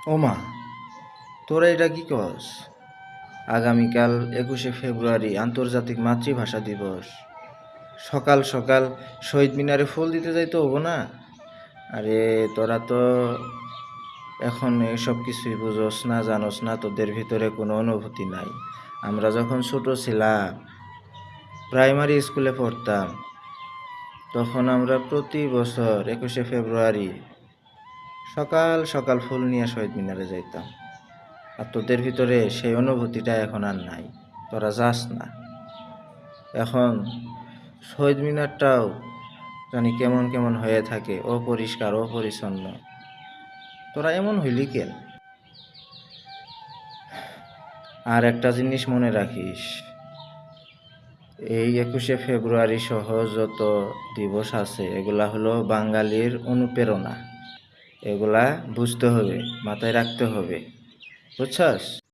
ওমা, তোরা এটা কি কস? আগামীকাল 21শে ফেব্রুয়ারি আন্তর্জাতিক মাতৃভাষা দিবস। সকাল সকাল শহীদ মিনারে ফুল দিতে যাইতে হবো না? আরে তোরা তো এখন এসব কিছুই বুঝোস না, জানোস না, তোদের ভিতরে কোনো অনুভূতি নাই। আমরা যখন ছোট ছিলাম, প্রাইমারি স্কুলে পড়তাম, তখন আমরা প্রতি বছর 21শে ফেব্রুয়ারি সকাল সকাল ফুল নিয়ে শহীদ মিনারে যাইতাম। আর তোদের ভিতরে সেই অনুভূতিটা এখন আর নাই, তোরা যাস না। এখন শহীদ মিনারটাও জানি কেমন কেমন হয়ে থাকে, অপরিষ্কার অপরিচ্ছন্ন। তোরা এমন হইলি কেন? আর একটা জিনিস মনে রাখিস, এই 21শে ফেব্রুয়ারি সহ যত দিবস আছে এগুলা হলো বাঙালির অনুপ্রেরণা। এগুলা বুঝতে হবে, মাথায় রাখতে হবে, বুঝছস?